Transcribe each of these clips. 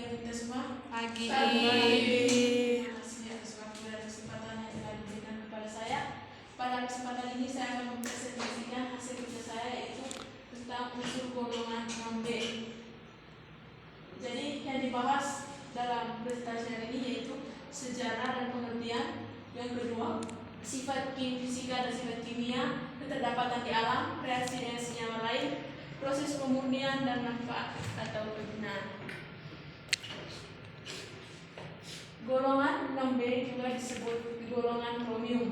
untuk kita semua. Pagi. Terima kasih atas waktu dan kesempatan yang telah diberikan kepada saya. Pada kesempatan ini saya akan mempresentasikan hasil kerja saya, yaitu tentang unsur golongan 6B. Jadi yang dibahas dalam presentasi hari ini yaitu sejarah dan pengertian. Yang kedua, sifat fisika dan sifat kimia, keterdapatan di alam, reaksi dengan senyawa lain, proses pemurnian dan manfaat atau kegunaan. Golongan 6B juga disebut golongan kromium.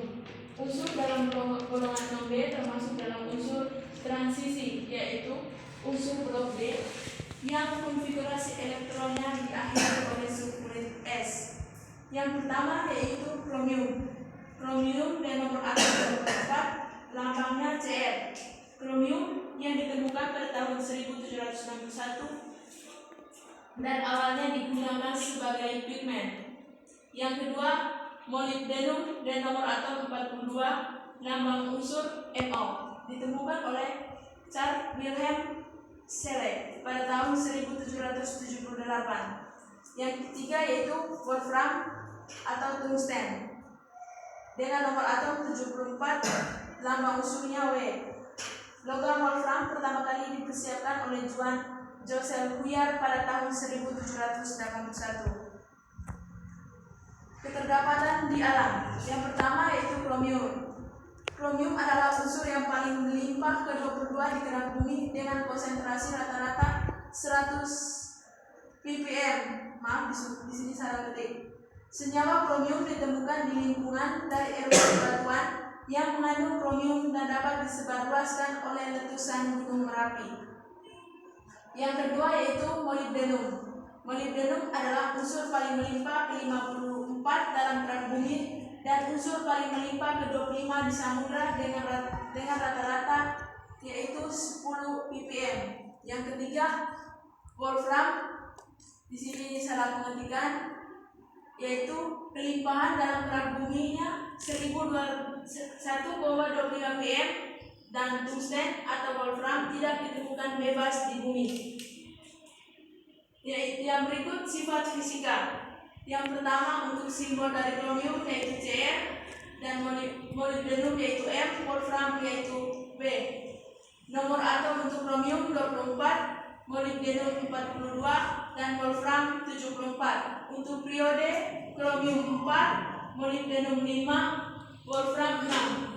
Unsur dalam golongan 6B termasuk dalam unsur transisi, yaitu unsur blok B yang konfigurasi elektronnya diakhiri oleh subunit S. Yang pertama yaitu kromium. Kromium dan nomor atom 4, lambangnya Cr. Kromium yang ditemukan pada tahun 1761 dan awalnya digunakan sebagai pigmen. Yang kedua, molybdenum dan nomor atom 42, lambang unsur MO, ditemukan oleh Charles Wilhelm Scheele pada tahun 1778. Yang ketiga yaitu wolfram atau tungsten dengan nomor atom 74, lambang unsurnya W. Logam wolfram pertama kali dipersiapkan oleh Juan Joseph Houillard pada tahun 1781. Keterdapatan di alam. Yang pertama yaitu kromium. Kromium adalah unsur yang paling melimpah ke-22 di kerak bumi dengan konsentrasi rata-rata 100 ppm. Maaf, di sini salah ketik. Senyawa kromium ditemukan di lingkungan dari erosi batuan yang mengandung kromium dan dapat disebarluaskan oleh letusan Gunung Merapi. Yang kedua yaitu molybdenum. Molybdenum adalah unsur paling melimpah ke-54 dalam kerak bumi dan unsur paling melimpah ke-25 di samudra dengan rata-rata yaitu 10 ppm. Yang ketiga, wolfram. Di sini salah pengertian, yaitu kelimpahan dalam kerak buminya 1,25 ppm dan tungsten atau wolfram tidak ditemukan bebas di bumi. Yang berikut sifat fisika. Yang pertama untuk simbol dari kromium yaitu Cr dan molybdenum yaitu M, wolfram yaitu B. Nomor atom untuk kromium 24, molybdenum 42 dan wolfram 74. Untuk periode kromium 4, molybdenum 5, wolfram 6.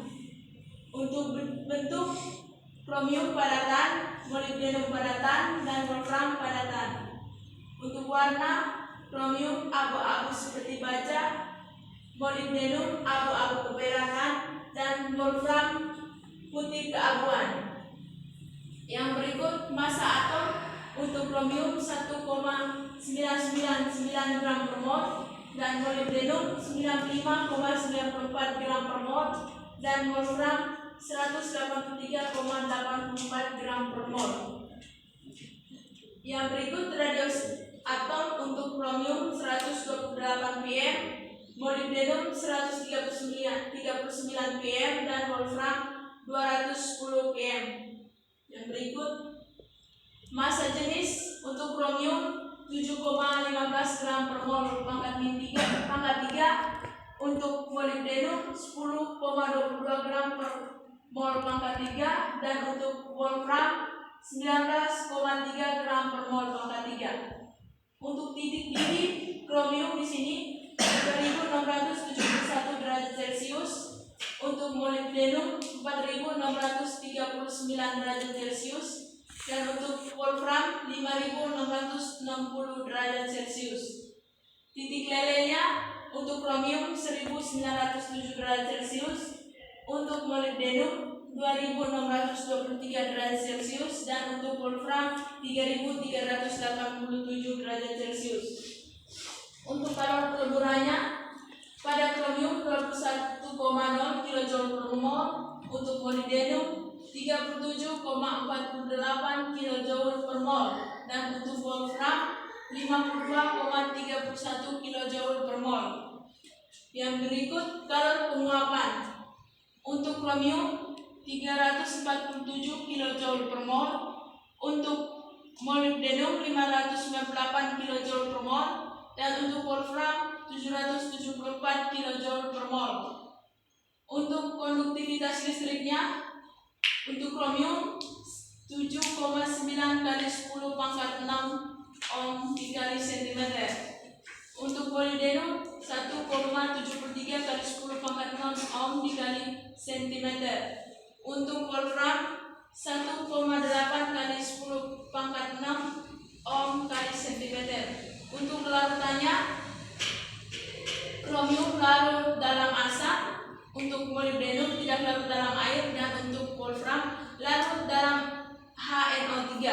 Untuk bentuk kromium padatan, molybdenum padatan dan wolfram padatan. Untuk warna, kromium abu-abu seperti baja, molybdenum abu-abu keperangan dan wolfram putih keabuan. Yang berikut massa atom untuk kromium 1,999 gram per mol dan molybdenum 95,94 gram per mol dan wolfram 183,84 gram per mol. Yang berikut radius atom untuk kromium 128 pm, molybdenum 139 pm dan wolfram 210 pm. Yang berikut massa jenis untuk kromium 7,15 gram per mol pangkat 3, untuk molybdenum 10,22 gram per mol pangkat 3 dan untuk wolfram 19,3 gram per mol pangkat 3. Untuk titik didih kromium di sini 2671 derajat Celcius, untuk molybdenum 4639 derajat Celcius dan untuk wolfram 5660 derajat Celcius. Titik lelehnya untuk kromium 1907 derajat Celcius, untuk molybdenum 2623 derajat Celcius dan untuk wolfram 3387 derajat Celcius. Untuk kalor peleburannya pada kromium 21,0 kJ per mol, untuk molybdenum 37,48 kJ per mol dan untuk wolfram 52,31 kJ per mol. Yang berikut kalor penguapan. Untuk kromium 347 kJ per mol, untuk molybdenum 598 kJ per mol dan untuk wolfram 774 kJ per mol. Untuk konduktivitas listriknya, untuk kromium 7,9 kali 10 pangkat 6 ohm dikali cm. Untuk molybdenum 1,73 kali 10 pangkat 6 ohm dikali cm. Untuk wolfram 1,8 kali 10 pangkat 6 ohm kali cm. Untuk larutannya, kromium larut dalam asam, untuk molybdenum tidak larut dalam air, dan untuk wolfram larut dalam HNO3.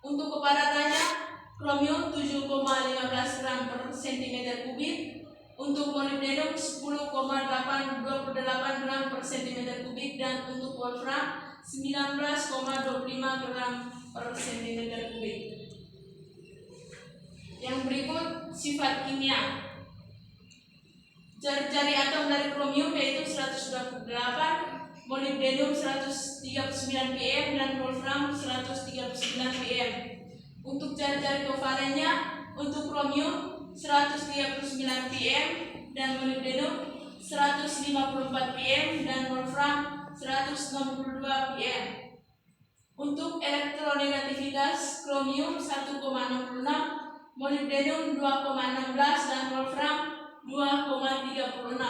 Untuk kepadatannya, kromium 7,15 gram per cm kubik, untuk molybdenum 10,828 gram per cm kubik, dan untuk wolfram 19,25 gram per cm kubik. Yang berikut sifat kimia. Jari-jari atom dari kromium yaitu 128, molybdenum 139 pm, dan wolfram 139 pm. Untuk jari-jari kovalennya, untuk kromium 139 pm dan molybdenum 154 pm dan wolfram 162 pm. Untuk elektronegativitas, kromium 1,66, molybdenum 2,16 dan wolfram 2,36.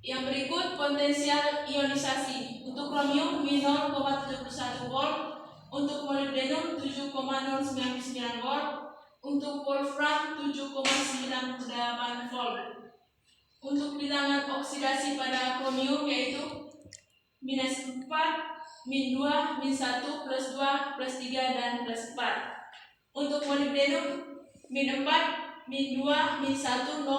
Yang berikut potensial ionisasi. Untuk kromium 0,71 volt, untuk molybdenum 7,099 volt, untuk wolfram 7,98 volt. Untuk bilangan oksidasi pada kromium yaitu -4, -2, -1, +2, +3, dan +4. Untuk molybdenum -4, -2, -1, 0,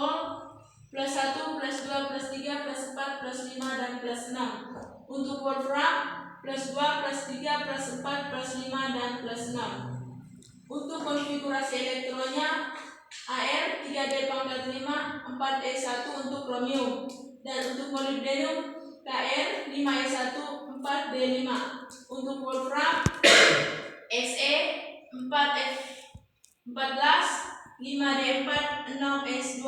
+1, +2, +3, +4, +5, dan +6. Untuk wolfram +2, +3, +4, +5, dan +6. Untuk konfigurasi elektronnya, Ar 3d5, 4e1 untuk kromium, dan untuk molybdenum Kr 5e1, 4d5. Untuk wolfram Se 4f14, 5d4, 6s2.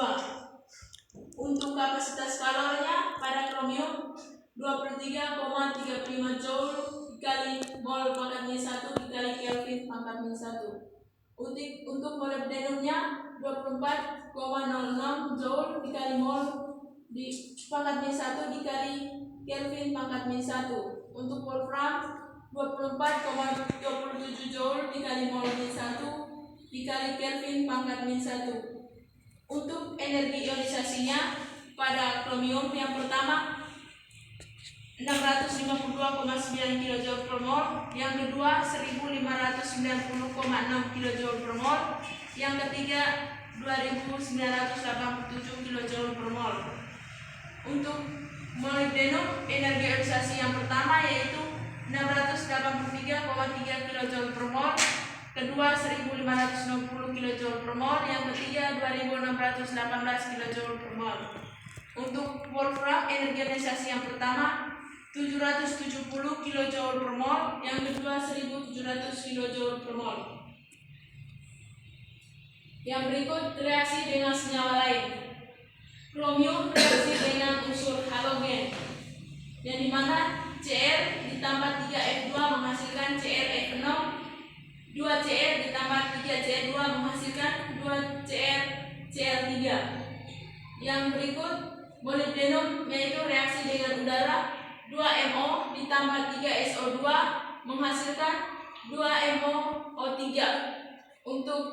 Untuk kapasitas kalornya pada kromium 23,35 joule dikali mol pangkat -1 dikali Kelvin pangkat -1. Untuk molybdenumnya 24,06 joule dikali mol di pangkat -1 dikali Kelvin pangkat -1. Untuk wolfram 24,27 joule dikali mol -1 dikali Kelvin pangkat -1. Untuk energi ionisasinya pada kromium yang pertama 652,9 kJ per mol, yang kedua 1590,6 kJ per mol, yang ketiga 2987 kJ per mol. Untuk molybdenum energi ionisasi yang pertama yaitu 683,3 kJ per mol, kedua 1560 kJ per mol, yang ketiga 2618 kJ per mol. Untuk wolfram energi ionisasi yang pertama 770 kJ per mol, yang kedua 1700 kJ per mol. Yang berikut reaksi dengan senyawa lain. Kromium reaksi dengan unsur halogen, yang dimana Cr ditambah 3F2 menghasilkan CrF6, 2Cr ditambah 3Cr2 menghasilkan 2CrCl3. Yang berikut molybdenum yaitu reaksi dengan udara, 2MO ditambah 3SO2 menghasilkan 2MoO3. Untuk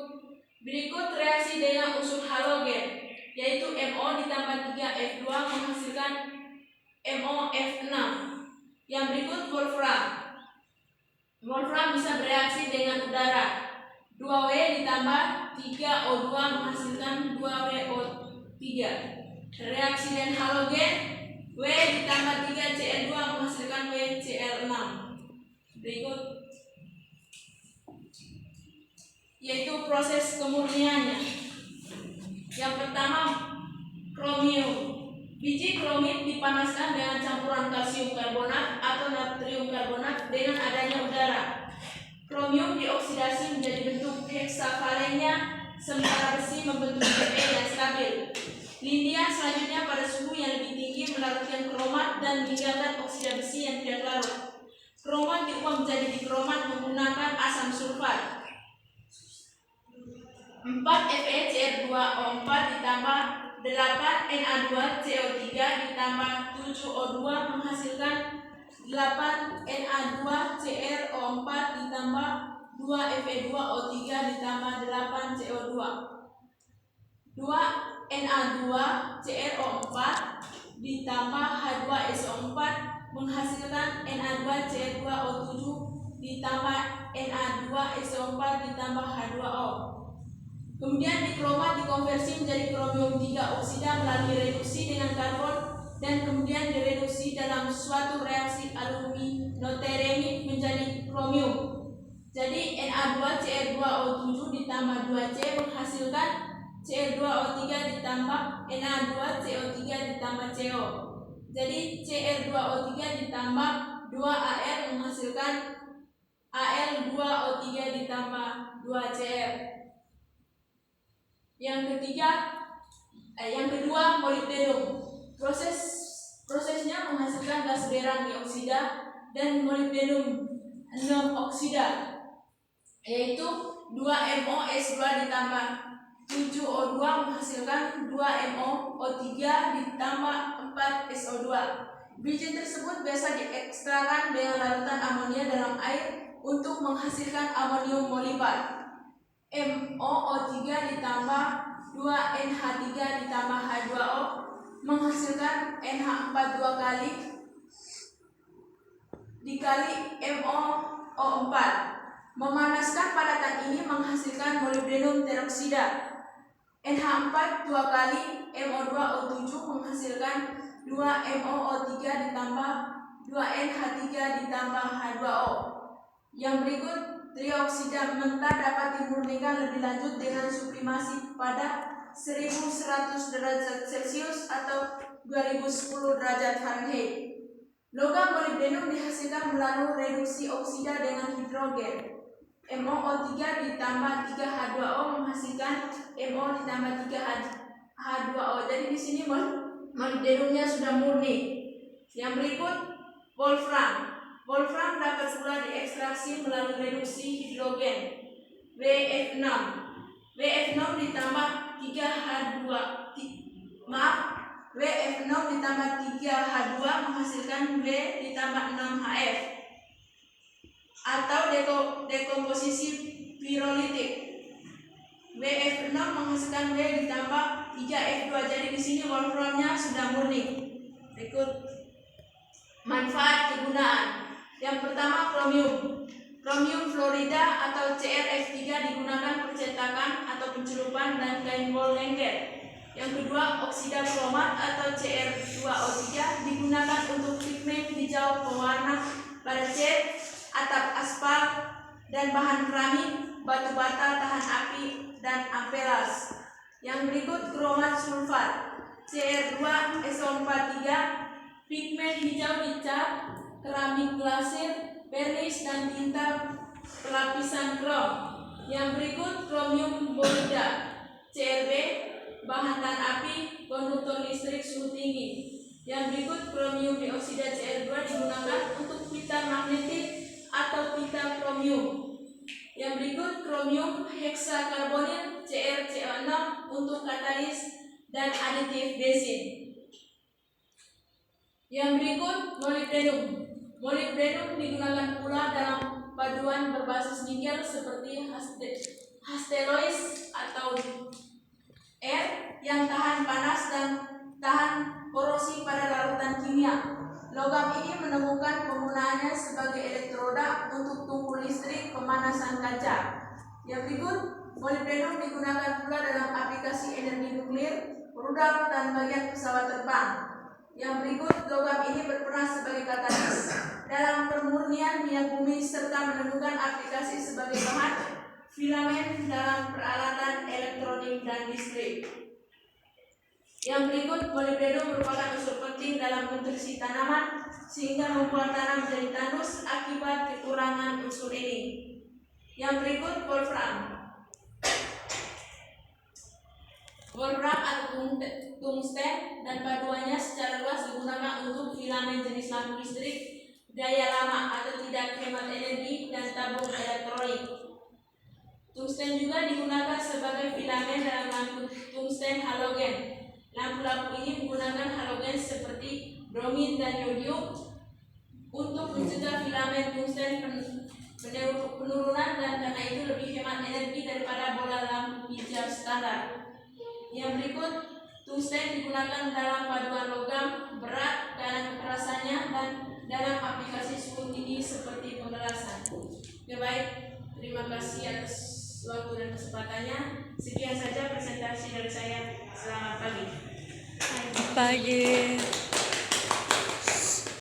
berikut reaksi dengan unsur halogen yaitu MO ditambah 3F2 menghasilkan MoF6. Yang berikut wolfram. Wolfram bisa bereaksi dengan udara, 2W ditambah 3O2 menghasilkan 2WO3. Reaksi dengan halogen, W ditambah 3Cl2 menghasilkan WCl6. Berikut yaitu proses kemurniannya. Yang pertama, kromium. Biji kromit dipanaskan dengan campuran kalsium karbonat atau natrium karbonat dengan adanya udara. Kromium dioksidasi menjadi bentuk heksavalennya 1 sementara besi membentuk Fe yang stabil. Lindia selanjutnya pada suhu yang lebih tinggi melarutkan kromat dan meninggalkan oksida besi yang tidak larut. Kromat diubah menjadi dikromat menggunakan asam sulfat. 4 FeCr2O4 ditambah 8 Na2CO3 ditambah 7 O2 menghasilkan 8 Na2CrO4 ditambah 2 Fe2O3 ditambah 8 CO2. 2 Na2CrO4 ditambah H2SO4 menghasilkan Na2Cr2O7 ditambah Na2SO4 ditambah H2O. Kemudian dikromat dikonversi menjadi kromium 3 oksida melalui reduksi dengan karbon dan kemudian direduksi dalam suatu reaksi aluminoteremik menjadi kromium. Jadi Na2Cr2O7 ditambah 2C menghasilkan Cr2O3 ditambah Na2CO3 ditambah CO. Jadi Cr2O3 ditambah 2Al menghasilkan Al2O3 ditambah 2Cr. Yang kedua molibdenum. Prosesnya menghasilkan gas beran dioksida dan molibdenum 6 oksida, yaitu 2MoS2 ditambah 7O2 menghasilkan 2MoO3 ditambah 4SO2. Biji tersebut biasa diekstrakan dengan larutan amonia dalam air untuk menghasilkan amonium molibat. MoO3 ditambah 2NH3 ditambah H2O menghasilkan NH4 2 kali dikali MoO4. Memanaskan padatan ini menghasilkan molibdenum teroksida. NH4 2 kali MO2O7 menghasilkan 2MoO3 ditambah 2NH3 ditambah H2O. Yang berikut, trioksida mentah dapat dimurnikan lebih lanjut dengan sublimasi pada 1100 derajat Celcius atau 2010 derajat Fahrenheit. Logam molibdenum dihasilkan melalui reduksi oksida dengan hidrogen. MoO3 ditambah 3H2O menghasilkan MO ditambah 3H2O. Jadi di sini molibdenumnya sudah murni. Yang berikut, wolfram. Wolfram dapat pula diekstraksi melalui reduksi hidrogen WF6. WF6 ditambah 3H2 WF6 ditambah 3H2 menghasilkan W ditambah 6HF atau dekomposisi pirolitik. WF6 menghasilkan W ditambah 3F2. Jadi di sini wolframnya sudah murni. Berikut manfaat kegunaan. Yang pertama, kromium. Kromium fluorida atau CrF3 digunakan percetakan atau pencelupan dan kain wol lengket. Yang kedua, oksida kromat atau Cr2O3 digunakan untuk pigmen hijau pewarna pada cat, atap aspal, dan bahan keramik, batu bata tahan api, dan ampelas. Yang berikut, kromat sulfat Cr2SO43, pigmen hijau di cat, keramik glasir, vernis, dan tinta pelapisan krom. Yang berikut, kromium borida CrB, bahan tahan api, konduktor listrik suhu tinggi. Yang berikut, kromium dioksida Cr2 digunakan untuk pita magnetik atau pita kromium. Yang berikut, kromium heksakarbonil CrCO6 untuk katalis dan aditif bensin. Yang berikut, molibdenum. Molibdenum digunakan pula dalam paduan berbasis nikel seperti hasterois atau R yang tahan panas dan tahan korosi pada larutan kimia. Logam ini menemukan penggunaannya sebagai elektroda untuk tungku listrik pemanasan kaca. Yang berikut, molibdenum digunakan pula dalam aplikasi energi nuklir, rudal, dan bagian pesawat terbang. Yang berikut, logam ini berperan sebagai katalis dalam pemurnian minyak bumi serta menemukan aplikasi sebagai bahan filamen dalam peralatan elektronik dan listrik. Yang berikut, molibdenum merupakan unsur penting dalam nutrisi tanaman sehingga membuat tanam menjadi tandus akibat kekurangan unsur ini. Yang berikut, wolfram. tungsten dan paduannya secara luas digunakan untuk filamen jenis lampu listrik gaya lama atau tidak hemat energi dan tabung elektronik. Tungsten juga digunakan sebagai filamen dalam lampu tungsten halogen. Lampu-lampu ini menggunakan halogen seperti bromin dan yodium untuk mencegah filamen tungsten penurunan, dan karena itu lebih hemat energi daripada bola lampu hijau standar. Yang berikut, tungsten digunakan dalam paduan logam berat karena kekerasannya dan dalam aplikasi suhu tinggi seperti penggelasan. Oke, baik, terima kasih atas waktu dan kesempatannya. Sekian saja presentasi dari saya. Selamat pagi. Pagi.